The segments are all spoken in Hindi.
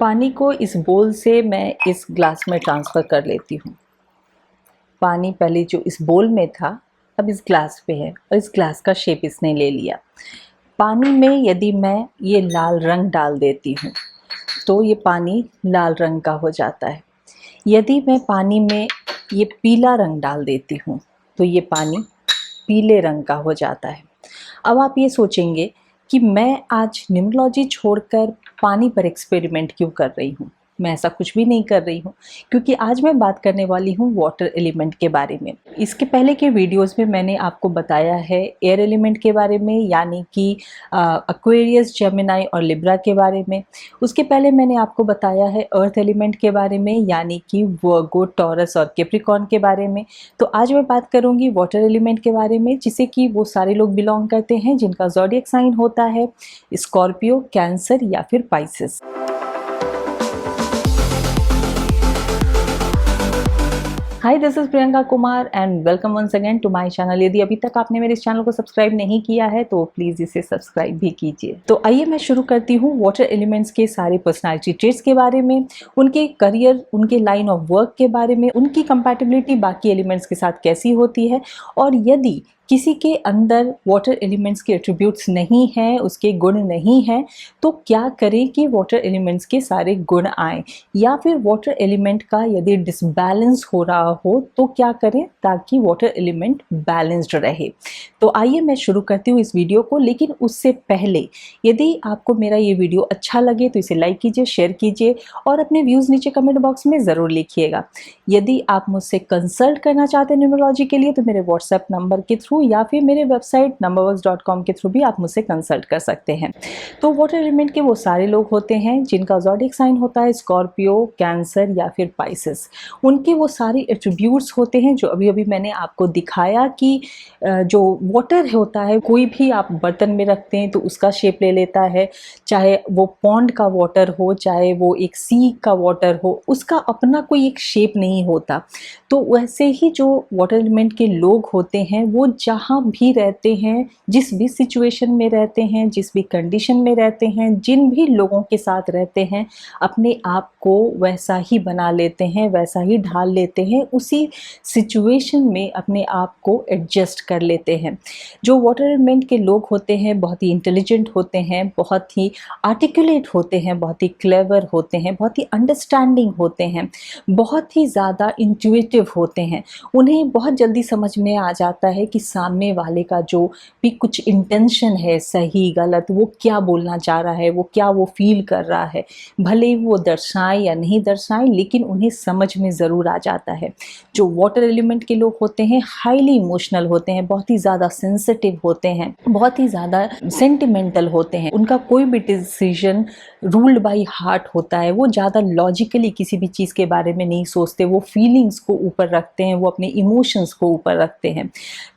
पानी को इस बोल से मैं इस ग्लास में ट्रांसफ़र कर लेती हूँ। पानी पहले जो इस बोल में था, अब इस ग्लास पे है और इस ग्लास का शेप इसने ले लिया। पानी में यदि मैं ये लाल रंग डाल देती हूँ, तो ये पानी लाल रंग का हो जाता है। यदि मैं पानी में ये पीला रंग डाल देती हूँ, तो ये पानी पीले रंग का हो जाता है। अब आप ये सोचेंगे कि मैं आज न्यूमरोलॉजी छोड़कर पानी पर एक्सपेरिमेंट क्यों कर रही हूँ। मैं ऐसा कुछ भी नहीं कर रही हूँ, क्योंकि आज मैं बात करने वाली हूँ वाटर एलिमेंट के बारे में। इसके पहले के वीडियोस में मैंने आपको बताया है एयर एलिमेंट के बारे में, यानी कि एक्वेरियस, जेमिनी और लिब्रा के बारे में। उसके पहले मैंने आपको बताया है अर्थ एलिमेंट के बारे में, यानी कि वर्गो, टॉरस और कैप्रिकॉर्न के बारे में। तो आज मैं बात करूंगी वाटर एलिमेंट के बारे में, जिसे कि वो सारे लोग बिलोंग करते हैं जिनका ज़ोडिएक साइन होता है स्कॉर्पियो, कैंसर या फिर Pisces. Hi, this is Priyanka Kumar and welcome once again to my channel. यदि अभी तक आपने मेरे इस चैनल को सब्सक्राइब नहीं किया है तो प्लीज़ इसे सब्सक्राइब भी कीजिए। तो आइए मैं शुरू करती हूँ वाटर एलिमेंट्स के सारे पर्सनालिटी ट्रेट्स के बारे में, उनके करियर, उनके लाइन ऑफ वर्क के बारे में, उनकी कंपैटिबिलिटी बाकी एलिमेंट्स के साथ कैसी होती है, और यदि किसी के अंदर वाटर एलिमेंट्स के एट्रीब्यूट्स नहीं हैं, उसके गुण नहीं हैं, तो क्या करें कि वाटर एलिमेंट्स के सारे गुण आएँ, या फिर वाटर एलिमेंट का यदि डिसबैलेंस हो रहा हो तो क्या करें ताकि वाटर एलिमेंट बैलेंस्ड रहे। तो आइए मैं शुरू करती हूँ इस वीडियो को, लेकिन उससे पहले यदि आपको मेरा ये वीडियो अच्छा लगे तो इसे लाइक कीजिए, शेयर कीजिए और अपने व्यूज़ नीचे कमेंट बॉक्स में ज़रूर लिखिएगा। यदि आप मुझसे कंसल्ट करना चाहते हैं न्यूमरोलॉजी के लिए तो मेरे व्हाट्सएप नंबर के थ्रू या फिर मेरे वेबसाइट numberworks.com के थ्रू भी आप मुझसे कंसल्ट कर सकते हैं। तो वाटर एलिमेंट के वो सारे लोग होते हैं जिनका ज़ोडिएक साइन होता है स्कॉर्पियो, कैंसर या फिर पाइसेस। उनके वो सारे एट्रीब्यूट्स होते हैं जो अभी मैंने आपको दिखाया कि जो वाटर होता है, कोई भी आप बर्तन में रखते हैं तो उसका शेप ले लेता है, चाहे वो पॉन्ड का वाटर हो, चाहे वो एक सी का वाटर हो, उसका अपना कोई एक शेप नहीं होता। तो वैसे ही जो वाटर एलिमेंट के लोग होते हैं वो जहाँ भी रहते हैं, जिस भी सिचुएशन में रहते हैं, जिस भी कंडीशन में रहते हैं, जिन भी लोगों के साथ रहते हैं, अपने आप को वैसा ही बना लेते हैं, वैसा ही ढाल लेते हैं, उसी सिचुएशन में अपने आप को एडजस्ट कर लेते हैं। जो वाटर एलिमेंट के लोग होते हैं बहुत ही इंटेलिजेंट होते हैं, बहुत ही आर्टिकुलेट होते हैं, बहुत ही क्लेवर होते हैं, बहुत ही अंडरस्टैंडिंग होते हैं, बहुत ही ज़्यादा इंट्यूटिव होते हैं। उन्हें बहुत जल्दी समझ में आ जाता है कि सामने वाले का जो भी कुछ इंटेंशन है, सही गलत, वो क्या बोलना चाह रहा है, वो क्या वो फील कर रहा है, भले ही वो दर्शाएं या नहीं दर्शाएं, लेकिन उन्हें समझ में ज़रूर आ जाता है। जो वाटर एलिमेंट के लोग होते हैं हाईली इमोशनल होते हैं, बहुत ही ज़्यादा सेंसिटिव होते हैं, बहुत ही ज़्यादा सेंटिमेंटल होते हैं। उनका कोई भी डिसीजन रूल्ड बाई हार्ट होता है। वो ज़्यादा लॉजिकली किसी भी चीज़ के बारे में नहीं सोचते, वो फीलिंग्स को ऊपर रखते हैं, वो अपने इमोशंस को ऊपर रखते हैं।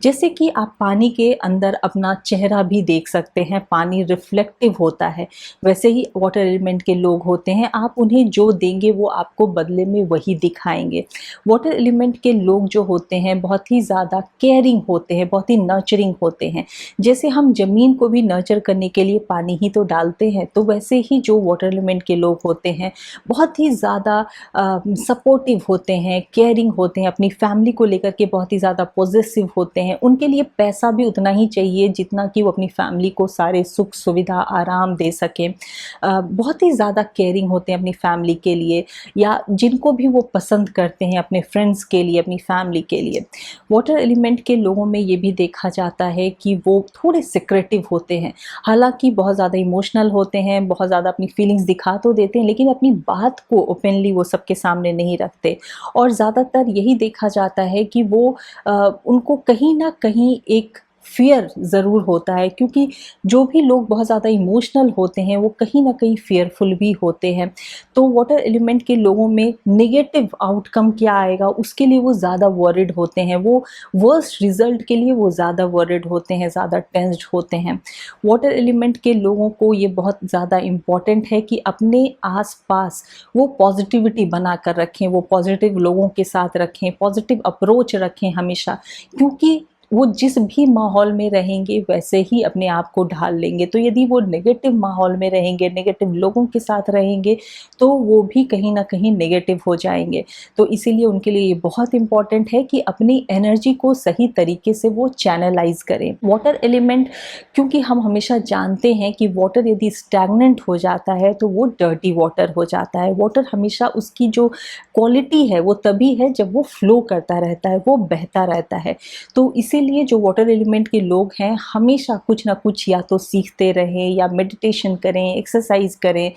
जैसे कि आप पानी के अंदर अपना चेहरा भी देख सकते हैं, पानी रिफ्लेक्टिव होता है, वैसे ही वाटर एलिमेंट के लोग होते हैं। आप उन्हें जो देंगे वो आपको बदले में वही दिखाएंगे। वाटर एलिमेंट के लोग जो होते हैं बहुत ही ज़्यादा केयरिंग होते हैं, बहुत ही नर्चरिंग होते हैं। जैसे हम ज़मीन को भी नर्चर करने के लिए पानी ही तो डालते हैं, तो वैसे ही जो वाटर एलिमेंट के लोग होते हैं बहुत ही ज़्यादा सपोर्टिव होते हैं, केयरिंग होते हैं, अपनी फैमिली को लेकर के बहुत ही ज़्यादा पॉजिटिव होते हैं। उनके लिए पैसा भी उतना ही चाहिए जितना कि वो अपनी फैमिली को सारे सुख सुविधा आराम दे सकें। बहुत ही ज़्यादा केयरिंग होते हैं अपनी फैमिली के लिए, या जिनको भी वो पसंद करते हैं, अपने फ्रेंड्स के लिए, अपनी फैमिली के लिए। वाटर एलिमेंट के लोगों में ये भी देखा जाता है कि वो थोड़े सिक्रेटिव होते हैं। हालांकि बहुत ज़्यादा इमोशनल होते हैं, बहुत ज़्यादा अपनी फीलिंग्स दिखा तो देते हैं, लेकिन अपनी बात को ओपनली वो सबके सामने नहीं रखते। और ज़्यादातर यही देखा जाता है कि वो उनको कहीं ना कहीं एक फियर ज़रूर होता है, क्योंकि जो भी लोग बहुत ज़्यादा इमोशनल होते हैं वो कहीं ना कहीं फियरफुल भी होते हैं। तो वाटर एलिमेंट के लोगों में नेगेटिव आउटकम क्या आएगा उसके लिए वो ज़्यादा वरिड होते हैं, वो वर्स्ट रिजल्ट के लिए वो ज़्यादा वरिड होते हैं, ज़्यादा टेंस्ड होते हैं। वाटर एलिमेंट के लोगों को ये बहुत ज़्यादा इम्पॉर्टेंट है कि अपने आसपास वो पॉजिटिविटी बना कर रखें, वो पॉजिटिव लोगों के साथ रखें, पॉजिटिव अप्रोच रखें हमेशा, क्योंकि वो जिस भी माहौल में रहेंगे वैसे ही अपने आप को ढाल लेंगे। तो यदि वो नेगेटिव माहौल में रहेंगे, नेगेटिव लोगों के साथ रहेंगे, तो वो भी कहीं न कहीं नेगेटिव हो जाएँगे। तो इसीलिए उनके लिए ये बहुत इम्पॉर्टेंट है कि अपनी एनर्जी को सही तरीके से वो चैनलाइज़ करें। वाटर एलिमेंट, क्योंकि हम हमेशा जानते हैं कि वाटर यदि स्टैग्नेंट हो जाता है तो वो डर्टी वाटर हो जाता है। वाटर हमेशा उसकी जो क्वालिटी है वो तभी है जब वो फ्लो करता रहता है, वो बहता रहता है। तो इसीलिए जो वाटर एलिमेंट के लोग हैं हमेशा कुछ ना कुछ या तो सीखते रहें या मेडिटेशन करें, एक्सरसाइज करें,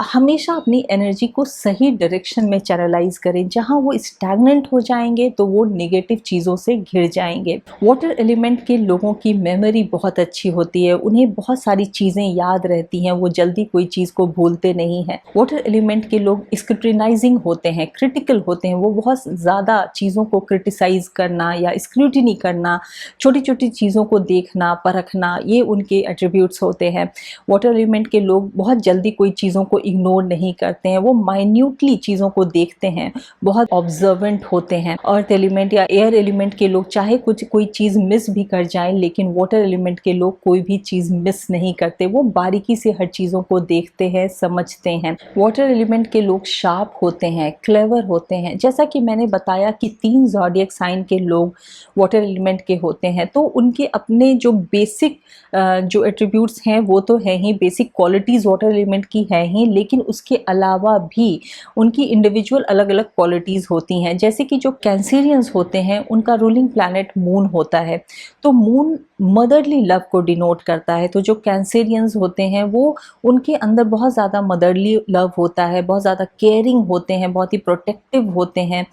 हमेशा अपनी एनर्जी को सही डायरेक्शन में चैनलाइज करें। जहाँ वो स्टैग्नेंट हो जाएंगे तो वो नेगेटिव चीज़ों से घिर जाएंगे। वाटर एलिमेंट के लोगों की मेमोरी बहुत अच्छी होती है, उन्हें बहुत सारी चीज़ें याद रहती हैं, वो जल्दी कोई चीज़ को भूलते नहीं हैं। वाटर एलिमेंट के लोग स्क्रूटिनाइजिंग होते हैं, क्रिटिकल होते हैं, वो बहुत ज़्यादा चीज़ों को क्रिटिसाइज करना या स्क्रूटिनी करना, छोटी छोटी चीज़ों को देखना, परखना, ये उनके एट्रीब्यूट्स होते हैं। वाटर एलिमेंट के लोग बहुत जल्दी कोई चीज़ों को इग्नोर नहीं करते हैं, वो माइन्यूटली चीज़ों को देखते हैं, बहुत ऑब्जर्वेंट होते हैं। अर्थ एलिमेंट या एयर एलिमेंट के लोग चाहे कुछ कोई चीज़ मिस भी कर जाएं, लेकिन वाटर एलिमेंट के लोग कोई भी चीज़ मिस नहीं करते, वो बारीकी से हर चीज़ों को देखते हैं, समझते हैं। वाटर एलिमेंट के लोग शार्प होते हैं, क्लेवर होते हैं। जैसा कि मैंने बताया कि 3 ज़ोडिएक साइन के लोग वाटर एलिमेंट के होते हैं, तो उनके अपने जो बेसिक जो एट्रीब्यूट्स हैं वो तो है ही, बेसिक क्वालिटीज़ वाटर एलिमेंट की है ही, लेकिन उसके अलावा भी उनकी इंडिविजुअल अलग अलग क्वालिटीज़ होती हैं। जैसे कि जो कैंसेरियंस होते हैं उनका रूलिंग प्लैनेट मून होता है, तो मून मदरली लव को डिनोट करता है। तो जो कैंसेरियंस होते हैं वो उनके अंदर बहुत ज़्यादा मदरली लव होता है, बहुत ज़्यादा केयरिंग होते हैं, बहुत ही प्रोटेक्टिव होते हैं,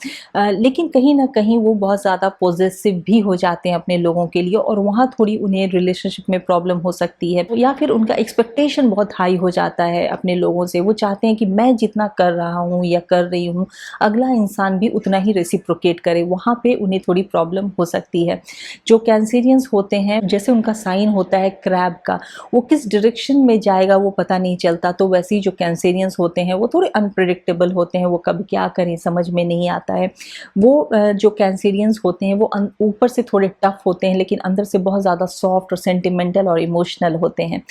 लेकिन कहीं ना कहीं वो बहुत ज़्यादा पॉजेसिव भी हो जाते हैं अपने लोगों के लिए, और वहाँ थोड़ी उन्हें रिलेशनशिप में प्रॉब्लम हो सकती है, या फिर उनका एक्सपेक्टेशन बहुत हाई हो जाता है अपने लोगों से। वो चाहते हैं कि मैं जितना कर रहा हूँ या कर रही हूँ अगला इंसान भी उतना ही रेसिप्रोकेट करे, वहाँ पे उन्हें थोड़ी प्रॉब्लम हो सकती है। जो कैंसेरियंस होते हैं, जैसे उनका साइन होता है क्रैब का, वो किस डायरेक्शन में जाएगा वो पता नहीं चलता, तो वैसे ही जो कैंसेरियंस होते हैं वो थोड़े अनप्रेडिक्टेबल होते हैं, वो कब क्या करें समझ में नहीं आता है। वो जो कैंसेरियंस होते हैं वो ऊपर से थोड़े टफ होते हैं, लेकिन अंदर से बहुत ज़्यादा सॉफ्ट और सेंटिमेंटल और इमोशनल होते हैं।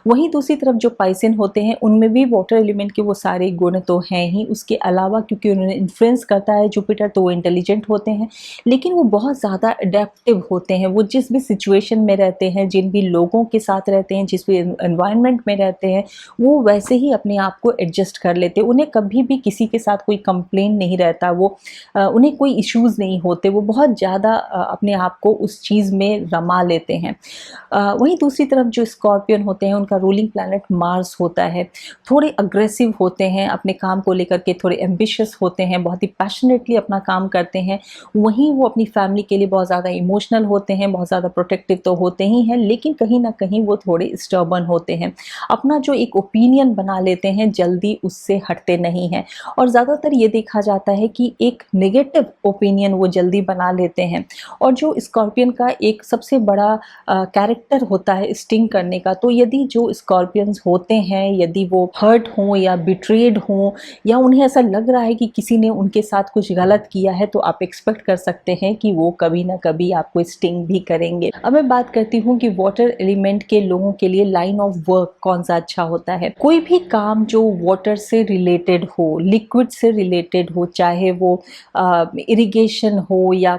वहीं दूसरी तरफ जो पाइसन होते हैं उनमें भी वाटर एलिमेंट के वो सारे गुण तो हैं ही, उसके अलावा क्योंकि उन्हें इन्फ्लुएंस करता है जुपिटर, तो वो इंटेलिजेंट होते हैं, लेकिन वो बहुत ज़्यादा अडेप्टिव होते हैं। वो जिस भी सिचुएशन में रहते हैं, जिन भी लोगों के साथ रहते हैं, जिस भी एनवायरनमेंट में रहते हैं, वो वैसे ही अपने आप को एडजस्ट कर लेते हैं। उन्हें कभी भी किसी के साथ कोई कंप्लेन नहीं रहता, वो उन्हें कोई इश्यूज़ नहीं होते, वो बहुत ज़्यादा अपने आप को उस चीज़ में रमा लेते हैं। वहीं दूसरी तरफ जो स्कॉर्पियन होते हैं उनका रूलिंग प्लैनेट मार्स होता है, थोड़े अग्रेसिव होते हैं, अपने काम को लेकर के थोड़े एम्बिशियस होते हैं, बहुत ही पैशनेटली अपना काम करते हैं। वहीं वो अपनी फैमिली के लिए बहुत ज़्यादा इमोशनल होते हैं, बहुत ज़्यादा प्रोटेक्टिव तो होते ही हैं, लेकिन कहीं ना कहीं वो थोड़े स्टर्बन होते हैं, अपना जो एक ओपिनियन बना लेते हैं जल्दी उससे हटते नहीं हैं। और ज़्यादातर ये देखा जाता है कि एक नेगेटिव ओपिनियन वो जल्दी बना लेते हैं। और जो स्कॉर्पियन का एक सबसे बड़ा कैरेक्टर होता है स्टिंग करने का, तो यदि जो स्कॉर्पियंस होते हैं यदि वो हर्ट हों या बिट्रेड हों, या उन्हें ऐसा लग रहा है कि किसी ने उनके साथ कुछ गलत किया है, तो आप एक्सपेक्ट कर सकते हैं कि वो कभी ना कभी आपको स्टिंग भी करेंगे। अब मैं बात करती हूँ कि वाटर एलिमेंट के लोगों के लिए लाइन ऑफ वर्क कौन सा अच्छा होता है। कोई भी काम जो वाटर से रिलेटेड हो, लिक्विड से रिलेटेड हो, चाहे वो इरिगेशन हो या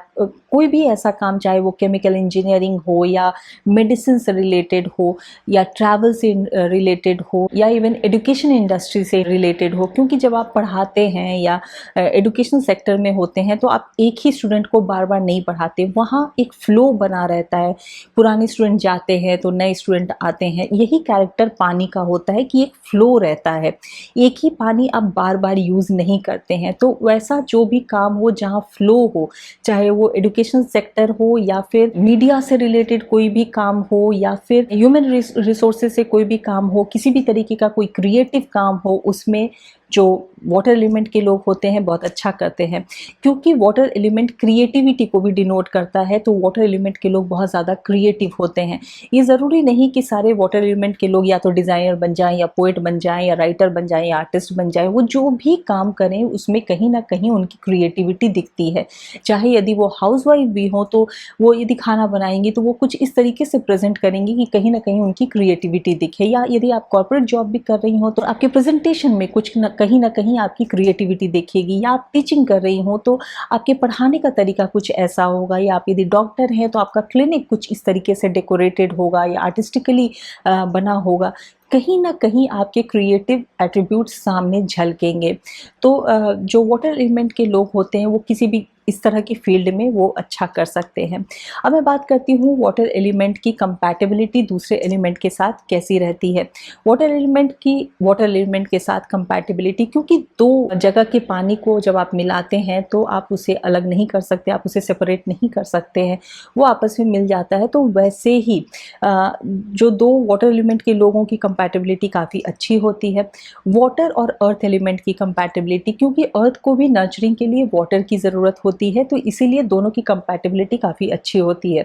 कोई भी ऐसा काम, चाहे वो केमिकल इंजीनियरिंग हो या मेडिसिन से रिलेटेड हो या ट्रैवल से रिलेटेड हो या इवन एजुकेशन इंडस्ट्री से रिलेटेड हो, क्योंकि जब आप पढ़ाते हैं या एजुकेशन सेक्टर में होते हैं तो आप एक ही स्टूडेंट को बार बार नहीं पढ़ाते, वहाँ एक फ्लो बना रहता है, पुराने स्टूडेंट जाते हैं तो नए स्टूडेंट आते हैं। यही कैरेक्टर पानी का होता है कि एक फ्लो रहता है, एक ही पानी आप बार बार यूज़ नहीं करते हैं। तो वैसा जो भी काम हो जहाँ फ्लो हो, चाहे वो एजुकेशन सेक्टर हो या फिर मीडिया से रिलेटेड कोई भी काम हो या फिर ह्यूमन रिसोर्सेज से कोई भी काम हो, किसी भी तरीके का कोई क्रिएटिव काम हो, उसमें जो वाटर एलिमेंट के लोग होते हैं बहुत अच्छा करते हैं, क्योंकि वाटर एलिमेंट क्रिएटिविटी को भी डिनोट करता है। तो वाटर एलिमेंट के लोग बहुत ज़्यादा क्रिएटिव होते हैं। ये ज़रूरी नहीं कि सारे वाटर एलिमेंट के लोग या तो डिज़ाइनर बन जाएं, या पोएट बन जाएं, या राइटर बन जाएं, या आर्टिस्ट बन जाएं। वो जो भी काम करें उसमें कहीं ना कहीं उनकी क्रिएटिविटी दिखती है। चाहे यदि वो हाउसवाइफ भी हो तो वो यदि खाना बनाएंगी तो वो कुछ इस तरीके से प्रेजेंट करेंगी कि कहीं ना कहीं उनकी क्रिएटिविटी दिखे। या यदि आप कॉर्पोरेट जॉब भी कर रही हो तो आपके प्रेजेंटेशन में कुछ कहीं ना कहीं आपकी क्रिएटिविटी दिखेगी। या आप टीचिंग कर रही हो तो आपके पढ़ाने का तरीका कुछ ऐसा होगा। या आप यदि डॉक्टर हैं तो आपका क्लिनिक कुछ इस तरीके से डेकोरेटेड होगा या आर्टिस्टिकली बना होगा। कहीं ना कहीं आपके क्रिएटिव एट्रीब्यूट्स सामने झलकेंगे। तो जो वाटर एलिमेंट के लोग होते हैं वो किसी भी इस तरह की फील्ड में वो अच्छा कर सकते हैं। अब मैं बात करती हूँ वाटर एलिमेंट की कंपैटिबिलिटी दूसरे एलिमेंट के साथ कैसी रहती है। वाटर एलिमेंट के साथ कंपैटिबिलिटी, क्योंकि दो जगह के पानी को जब आप मिलाते हैं तो आप उसे अलग नहीं कर सकते, आप उसे सेपरेट नहीं कर सकते हैं, वो आपस में मिल जाता है। तो वैसे ही जो दो वाटर एलिमेंट के लोगों की कंपैटिबिलिटी काफ़ी अच्छी होती है। वाटर और अर्थ एलिमेंट की कंपैटिबिलिटी, क्योंकि अर्थ को भी नर्चरिंग के लिए वाटर की ज़रूरत होती है, तो इसीलिए दोनों की कंपैटिबिलिटी काफ़ी अच्छी होती है।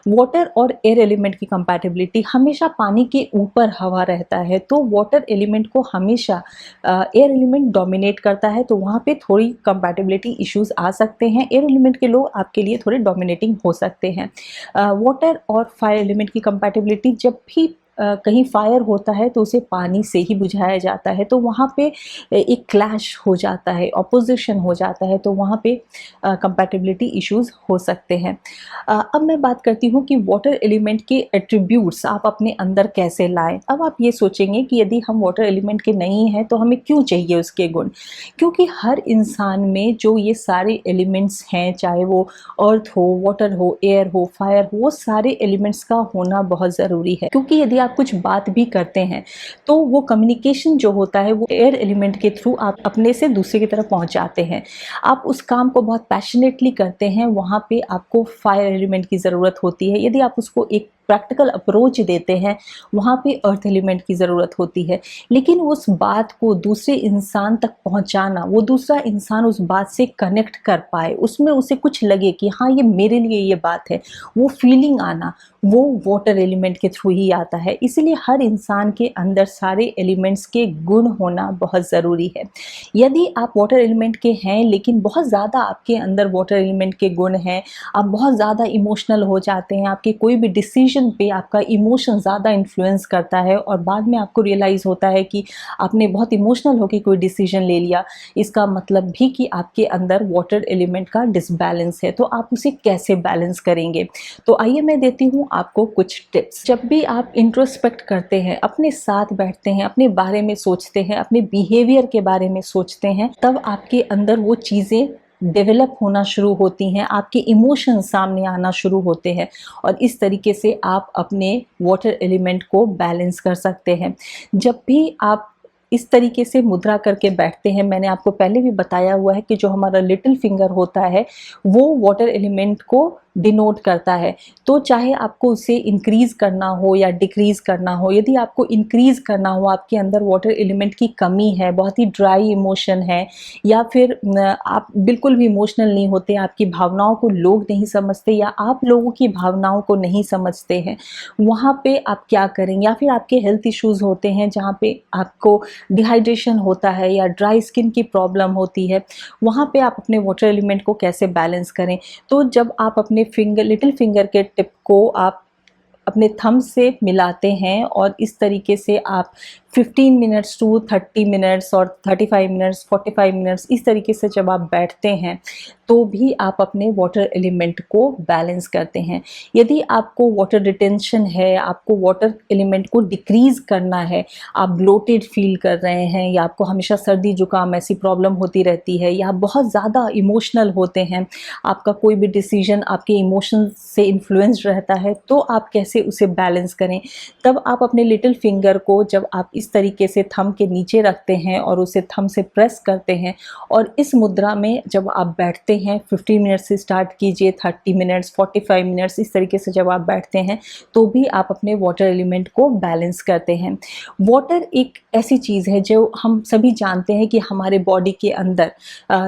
वाटर और एयर एलिमेंट की कंपैटिबिलिटी, हमेशा पानी के ऊपर हवा रहता है तो वाटर एलिमेंट को हमेशा एयर एलिमेंट डोमिनेट करता है, तो वहाँ पे थोड़ी कंपैटिबिलिटी इश्यूज आ सकते हैं। एयर एलिमेंट के लोग आपके लिए थोड़े डोमिनेटिंग हो सकते हैं। वाटर और फायर एलिमेंट की कंपैटिबिलिटी, जब भी कहीं फायर होता है तो उसे पानी से ही बुझाया जाता है, तो वहाँ पे एक क्लैश हो जाता है, ऑपोजिशन हो जाता है, तो वहाँ पे कंपैटिबिलिटी इश्यूज हो सकते हैं। अब मैं बात करती हूँ कि वाटर एलिमेंट के एट्रीब्यूट्स आप अपने अंदर कैसे लाएं। अब आप ये सोचेंगे कि यदि हम वाटर एलिमेंट के नहीं हैं तो हमें क्यों चाहिए उसके गुण, क्योंकि हर इंसान में जो ये सारे एलिमेंट्स हैं, चाहे वो अर्थ हो, वाटर हो, एयर हो, फायर हो, वो सारे एलिमेंट्स का होना बहुत ज़रूरी है। क्योंकि यदि आप कुछ बात भी करते हैं तो वो कम्युनिकेशन जो होता है वो एयर एलिमेंट के थ्रू आप अपने से दूसरे की तरफ पहुंचाते हैं। आप उस काम को बहुत पैशनेटली करते हैं, वहाँ पे आपको फायर एलिमेंट की ज़रूरत होती है। यदि आप उसको एक प्रैक्टिकल अप्रोच देते हैं, वहाँ पे अर्थ एलिमेंट की ज़रूरत होती है। लेकिन उस बात को दूसरे इंसान तक पहुँचाना, वो दूसरा इंसान उस बात से कनेक्ट कर पाए, उसमें उसे कुछ लगे कि हाँ ये मेरे लिए ये बात है, वो फीलिंग आना, वो वाटर एलिमेंट के थ्रू ही आता है। इसलिए हर इंसान के अंदर सारे एलिमेंट्स के गुण होना बहुत ज़रूरी है। यदि आप वाटर एलिमेंट के हैं लेकिन बहुत ज़्यादा आपके अंदर वाटर एलिमेंट के गुण हैं, आप बहुत ज़्यादा इमोशनल हो जाते हैं, आपके कोई भी डिसीजन पे आपका इमोशन ज़्यादा इन्फ्लुएंस करता है और बाद में आपको रियलाइज़ होता है कि आपने बहुत इमोशनल होकर कोई डिसीजन ले लिया, इसका मतलब भी कि आपके अंदर वाटर एलिमेंट का डिसबैलेंस है। तो आप उसे कैसे बैलेंस करेंगे? तो आइए मैं देती हूँ आपको कुछ टिप्स। जब भी आप इंट्रोस्पेक्ट करते हैं, अपने साथ बैठते हैं, अपने बारे में सोचते हैं, अपने बिहेवियर के बारे में सोचते हैं, तब आपके अंदर वो चीज़ें डेवलप होना शुरू होती हैं, आपके इमोशंस सामने आना शुरू होते हैं और इस तरीके से आप अपने वाटर एलिमेंट को बैलेंस कर सकते हैं। जब भी आप इस तरीके से मुद्रा करके बैठते हैं, मैंने आपको पहले भी बताया हुआ है कि जो हमारा लिटिल फिंगर होता है वो वाटर एलिमेंट को डिनोट करता है। तो चाहे आपको उसे इंक्रीज़ करना हो या डिक्रीज़ करना हो, यदि आपको इंक्रीज़ करना हो, आपके अंदर वाटर एलिमेंट की कमी है, बहुत ही ड्राई इमोशन है, या फिर आप बिल्कुल भी इमोशनल नहीं होते, आपकी भावनाओं को लोग नहीं समझते या आप लोगों की भावनाओं को नहीं समझते हैं, वहाँ पे आप क्या करें? या फिर आपके हेल्थ इश्यूज़ होते हैं जहाँ पे आपको डिहाइड्रेशन होता है या ड्राई स्किन की प्रॉब्लम होती है, वहाँ पे आप अपने वाटर एलिमेंट को कैसे बैलेंस करें? तो जब आप अपने लिटिल फिंगर के टिप को आप अपने थंब से मिलाते हैं और इस तरीके से आप 15 मिनट्स टू 30 मिनट्स और 35 मिनट्स 45 मिनट्स इस तरीके से जब आप बैठते हैं तो भी आप अपने वाटर एलिमेंट को बैलेंस करते हैं। यदि आपको वाटर रिटेंशन है, आपको वाटर एलिमेंट को डिक्रीज़ करना है, आप ब्लोटेड फील कर रहे हैं या आपको हमेशा सर्दी जुकाम ऐसी प्रॉब्लम होती रहती है या आप बहुत ज़्यादा इमोशनल होते हैं, आपका कोई भी डिसीजन आपके इमोशन से इन्फ्लुएंस्ड रहता है, तो आप कैसे उसे बैलेंस करें? तब आप अपने लिटिल फिंगर को जब आप इस इस तरीके से थंब के नीचे रखते हैं और उसे थंब से प्रेस करते हैं, और इस मुद्रा में जब आप बैठते हैं, 15 मिनट से स्टार्ट कीजिए, 30 मिनट्स, 45 मिनट्स, इस तरीके से जब आप बैठते हैं तो भी आप अपने वाटर एलिमेंट को बैलेंस करते हैं। वाटर एक ऐसी चीज़ है जो हम सभी जानते हैं कि हमारे बॉडी के अंदर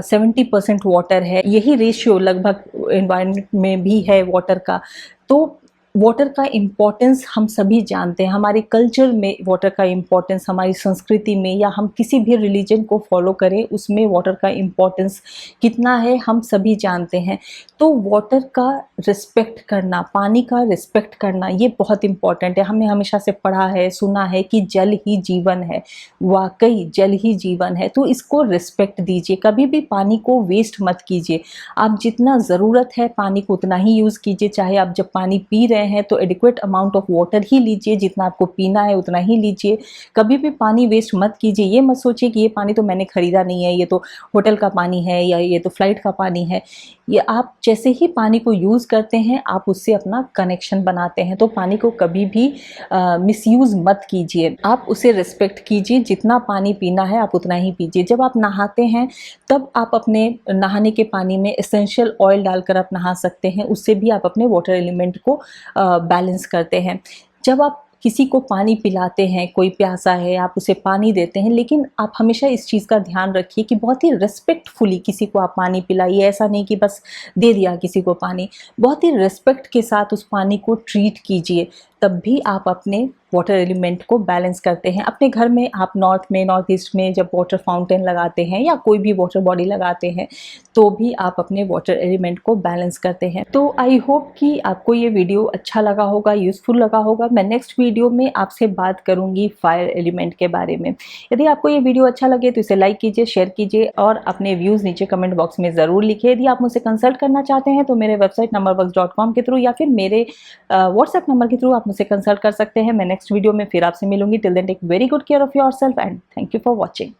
70% वाटर है। यही रेशियो लगभग एनवायरनमेंट में भी है वाटर का। तो वाटर का इम्पोर्टेंस हम सभी जानते हैं, हमारे कल्चर में वाटर का इम्पोर्टेंस, हमारी संस्कृति में, या हम किसी भी रिलीजन को फॉलो करें उसमें वाटर का इम्पोर्टेंस कितना है हम सभी जानते हैं। तो वाटर का रिस्पेक्ट करना, पानी का रिस्पेक्ट करना, ये बहुत इम्पॉर्टेंट है। हमने हमेशा से पढ़ा है, सुना है कि जल ही जीवन है। वाकई जल ही जीवन है, तो इसको रिस्पेक्ट दीजिए। कभी भी पानी को वेस्ट मत कीजिए। आप जितना ज़रूरत है पानी को उतना ही यूज़ कीजिए। चाहे आप जब पानी पी रहे हैं तो एडिक्वेट अमाउंट ऑफ वाटर ही लीजिए, जितना आपको पीना है उतना ही लीजिए। कभी भी पानी वेस्ट मत कीजिए। ये मत सोचिए कि ये पानी तो मैंने खरीदा नहीं है, ये तो होटल का पानी है, या ये तो फ्लाइट का पानी है। ये आप जैसे ही पानी को यूज़ करते हैं आप उससे अपना कनेक्शन बनाते हैं। तो पानी को कभी भी मिसयूज़ मत कीजिए, आप उसे रिस्पेक्ट कीजिए। जितना पानी पीना है आप उतना ही पीजिए। जब आप नहाते हैं तब आप अपने नहाने के पानी में एसेंशियल ऑयल डालकर आप नहा सकते हैं, उससे भी आप अपने वाटर एलिमेंट को बैलेंस करते हैं। जब आप किसी को पानी पिलाते हैं, कोई प्यासा है, आप उसे पानी देते हैं, लेकिन आप हमेशा इस चीज़ का ध्यान रखिए कि बहुत ही रिस्पेक्टफुली किसी को आप पानी पिलाइए। ऐसा नहीं कि बस दे दिया किसी को पानी, बहुत ही रिस्पेक्ट के साथ उस पानी को ट्रीट कीजिए, तब भी आप अपने वाटर एलिमेंट को बैलेंस करते हैं। अपने घर में आप नॉर्थ ईस्ट में जब वाटर फाउंटेन लगाते हैं या कोई भी वाटर बॉडी लगाते हैं तो भी आप अपने वाटर एलिमेंट को बैलेंस करते हैं। तो आई होप कि आपको ये वीडियो अच्छा लगा होगा, यूज़फुल लगा होगा। मैं नेक्स्ट वीडियो में आपसे बात करूंगी फायर एलिमेंट के बारे में। यदि आपको ये वीडियो अच्छा लगे तो इसे लाइक कीजिए, शेयर कीजिए और अपने व्यूज़ नीचे कमेंट बॉक्स में ज़रूर लिखिए। यदि आप मुझसे कंसल्ट करना चाहते हैं तो मेरे वेबसाइट numberworks.com के थ्रू या फिर मेरे व्हाट्सएप नंबर के थ्रू आप मुझसे कंसल्ट कर सकते हैं। मैं नेक्स्ट वीडियो में फिर आपसे मिलूंगी। Till then take very good care of yourself and thank you for watching.